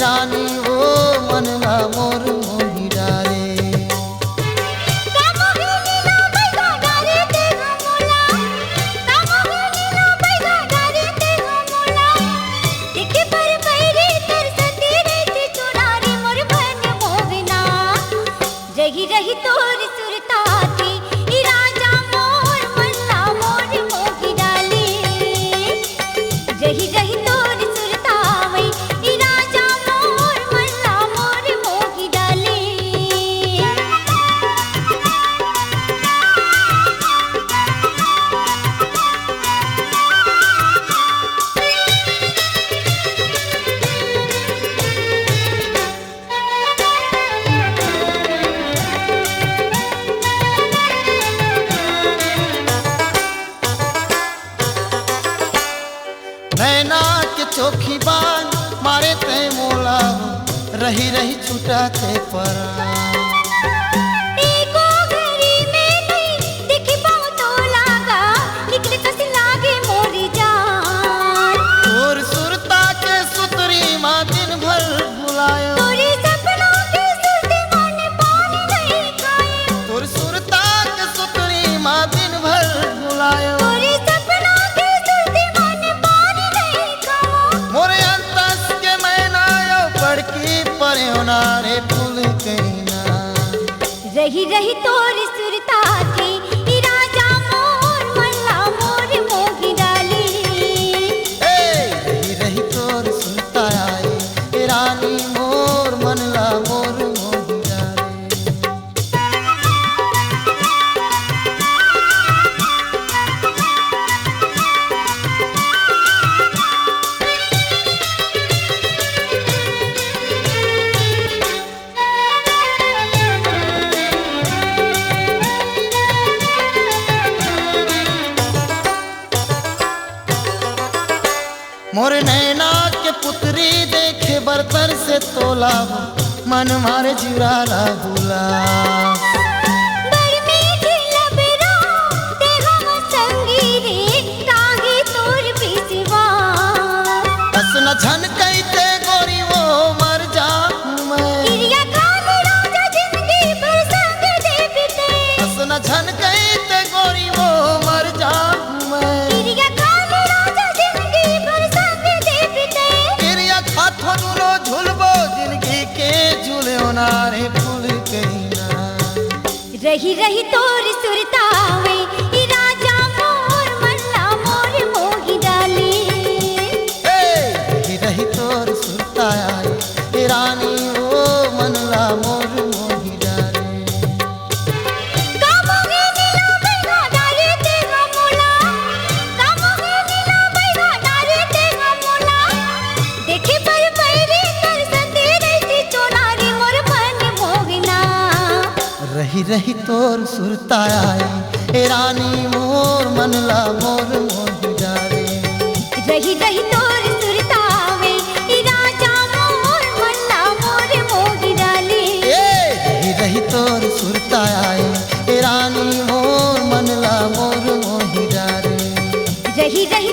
रानी ओ मनला मोर मोही डारे। रही रही तोर सुरता थी ई राजा मोर मल्ला मोर मोही डाले। रही रही तोर सुरता वई ई राजा मोर मल्ला मोर मोही डाले। नैना के चोखी बान मारे ते मोला रही रही छूटा ते परा। एको घड़ी में नहीं देखी पाऊं तो लागा निकले कस लागे मोरी जान। तोर सुरता के सुतरी माँ दिन भर बुलायो। तोरी सपनों के सुरते माने पानी नहीं खाए। तोर सुरता के सुतरी माँ दिन भर बुलायो। तोरी सपनों के सुरते माने पानी नहीं खाओ। मोरे अंतस के मैना यो पड़की परे नारे फूल कहना। रही रही तोरी सुरता थी ई राजा मोर मल्ला मोर मोही डाली। रही रही तोर सुनता आए ए रानी मोर मनला मोर मोही डारे। मोर नैना के पुतरी देखे बर्तर से तोला मन मारे जुराला बुला। बड़ मीठी लबरा ते हम संगी रे तागी तोर पिसवा। बस न झन कहते गोरी वो मर जाऊं मैं। इरिया खान राजा जिंदगी भर संग दे बिते। बस न झन कहते गोरी वो मर जाऊं मैं। इरिया खान राजा जिंदगी भर संग दे बिते। गिरिया खाथो दुनो झुलबो जिंदगी के झूले नारे फूल कहना। रही रही तोर सुरता वे ई राजा मोर मल्ला मोर मोही डाली। रही रही तोर सुरता आए ए रानी ओ मनला मोर मोही डारे। कामोगे नीला बैगा डारे तेगा मोला। कामोगे नीला बैगा डारे तेगा मोला। देखे पर पैरी कर संदे रहती चोनारी मोर मन मोगना। रही रही तोर सुरता आए ए रानी मोर मनला मोर मोही डारे। रही रही तोर सुरता वे ई राजा मोर मल्ला मोर मोही डाली। रही रही तोर सुरता आए ए रानी मोर मनला मोर मोही डारे। रही रही